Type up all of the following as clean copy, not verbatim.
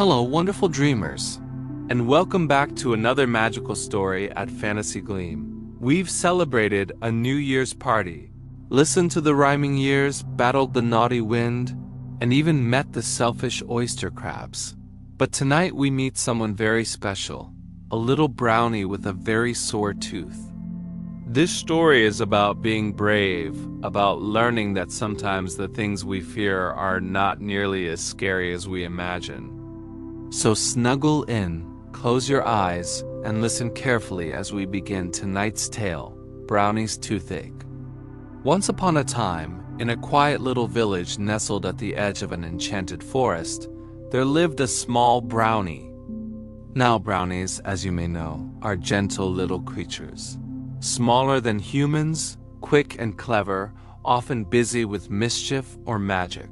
Hello, wonderful dreamers, and welcome back to another magical story at Fantasy Gleam. We've celebrated a New Year's party, listened to the rhyming years, battled the naughty wind, and even met the selfish oyster crabs. But tonight we meet someone very special, a little brownie with a very sore tooth. This story is about being brave, about learning that sometimes the things we fear are not nearly as scary as we imagine. So snuggle in, close your eyes, and listen carefully as we begin tonight's tale, Brownie's Toothache. Once upon a time, in a quiet little village nestled at the edge of an enchanted forest, there lived a small brownie. Now brownies, as you may know, are gentle little creatures. Smaller than humans, quick and clever, often busy with mischief or magic.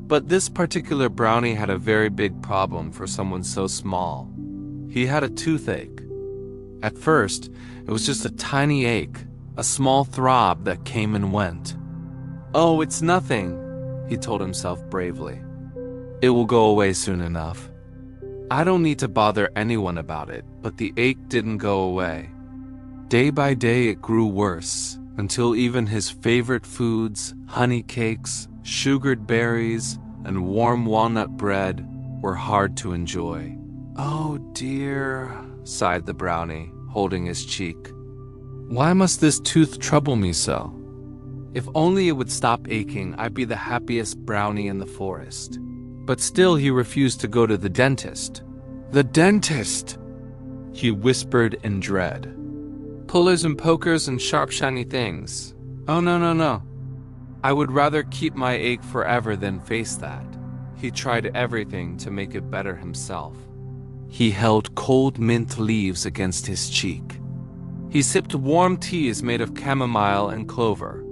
But this particular brownie had a very big problem for someone so small. He had a toothache. At first, it was just a tiny ache, a small throb that came and went. "Oh, it's nothing," he told himself bravely. "It will go away soon enough. I don't need to bother anyone about it," but the ache didn't go away. Day by day it grew worse, until even his favorite foods, honey cakes, sugared berries, and warm walnut bread, were hard to enjoy. "Oh dear," sighed the brownie, holding his cheek. "Why must this tooth trouble me so? If only it would stop aching, I'd be the happiest brownie in the forest." But still he refused to go to the dentist. "The dentist!" he whispered in dread. "Pullers and pokers and sharp shiny things. Oh no. I would rather keep my ache forever than face that." He tried everything to make it better himself. He held cold mint leaves against his cheek. He sipped warm teas made of chamomile and clover.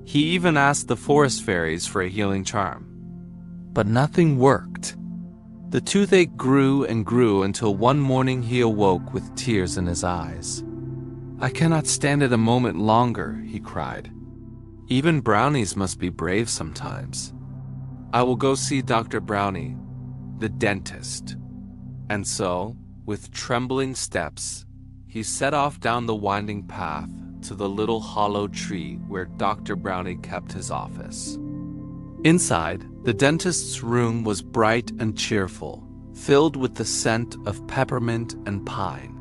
He even asked the forest fairies for a healing charm. But nothing worked. The toothache grew and grew until one morning he awoke with tears in his eyes. "I cannot stand it a moment longer," he cried. "Even brownies must be brave sometimes. I will go see Dr. Brownie, the dentist." And so, with trembling steps, he set off down the winding path to the little hollow tree where Dr. Brownie kept his office. Inside, the dentist's room was bright and cheerful, filled with the scent of peppermint and pine.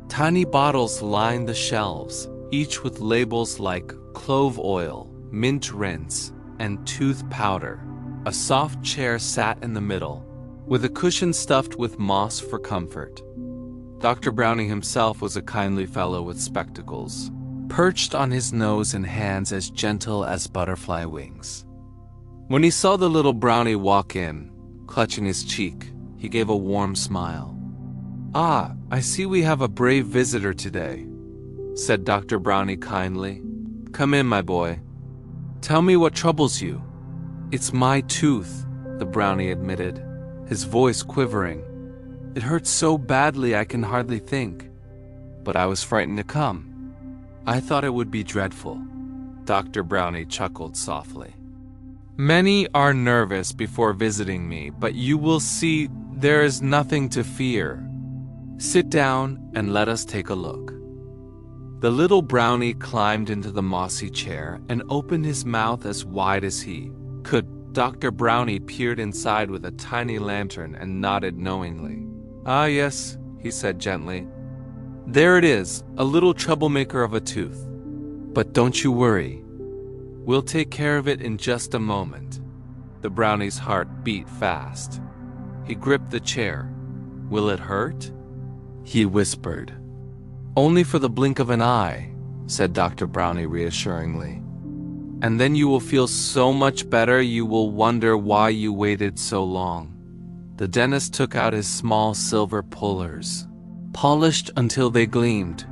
Tiny bottles lined the shelves, each with labels like clove oil, mint rinse, and tooth powder. A soft chair sat in the middle, with a cushion stuffed with moss for comfort. Dr. Brownie himself was a kindly fellow with spectacles, perched on his nose and hands as gentle as butterfly wings. When he saw the little brownie walk in, clutching his cheek, he gave a warm smile. "Ah, I see we have a brave visitor today," said Dr. Brownie kindly. "Come in, my boy. Tell me what troubles you." "It's my tooth," the brownie admitted, his voice quivering. "It hurts so badly I can hardly think. But I was frightened to come. I thought it would be dreadful." Dr. Brownie chuckled softly. "Many are nervous before visiting me, but you will see there is nothing to fear. Sit down and let us take a look." The little brownie climbed into the mossy chair and opened his mouth as wide as he could. Dr. Brownie peered inside with a tiny lantern and nodded knowingly. "Ah, yes," he said gently. "There it is, a little troublemaker of a tooth. But don't you worry. We'll take care of it in just a moment." The brownie's heart beat fast. He gripped the chair. "Will it hurt?" he whispered. "Only for the blink of an eye," said Dr. Brownie reassuringly. "And then you will feel so much better you will wonder why you waited so long." The dentist took out his small silver pullers, polished until they gleamed.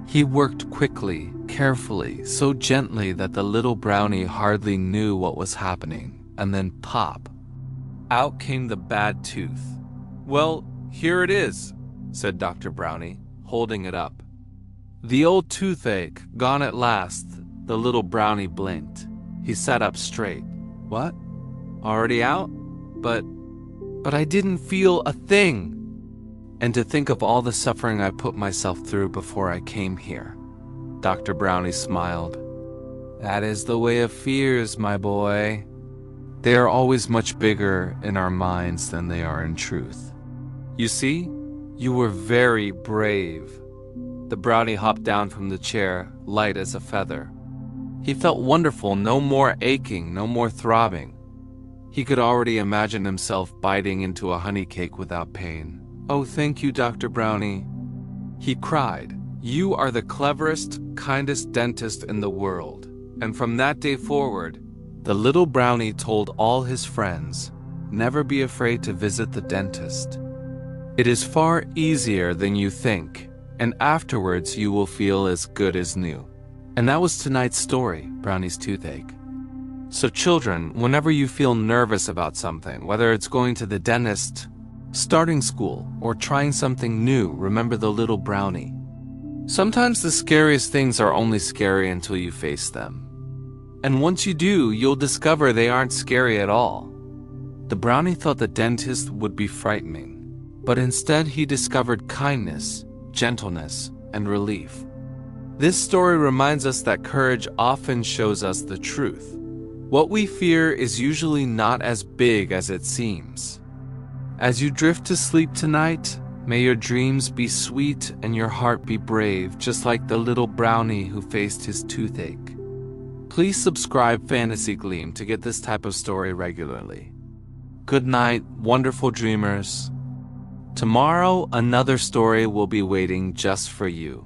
He worked quickly, carefully, so gently that the little brownie hardly knew what was happening, and then pop! Out came the bad tooth. "Well, here it is," said Dr. Brownie, holding it up. "The old toothache, gone at last." The little brownie blinked. He sat up straight. "What? Already out? But but I didn't feel a thing. And to think of all the suffering I put myself through before I came here. Dr. Brownie smiled. That is the way of fears, my boy. They are always much bigger in our minds than they are in truth. You see, you were very brave. The brownie hopped down from the chair, light as a feather. He felt wonderful, no more aching, no more throbbing. He could already imagine himself biting into a honey cake without pain. Oh, thank you, Dr. Brownie. He cried. You are the cleverest, kindest dentist in the world. And from that day forward, the little brownie told all his friends, never be afraid to visit the dentist. It is far easier than you think, and afterwards you will feel as good as new. And that was tonight's story, Brownie's Toothache. So children, whenever you feel nervous about something, whether it's going to the dentist, starting school, or trying something new, remember the little brownie. Sometimes the scariest things are only scary until you face them. And once you do, you'll discover they aren't scary at all. The brownie thought the dentist would be frightening, but instead he discovered kindness, gentleness, and relief. This story reminds us that courage often shows us the truth. What we fear is usually not as big as it seems. As you drift to sleep tonight, may your dreams be sweet and your heart be brave, just like the little brownie who faced his toothache. Please subscribe Fantasy Gleam to get this type of story regularly. Good night, wonderful dreamers. Tomorrow, another story will be waiting just for you.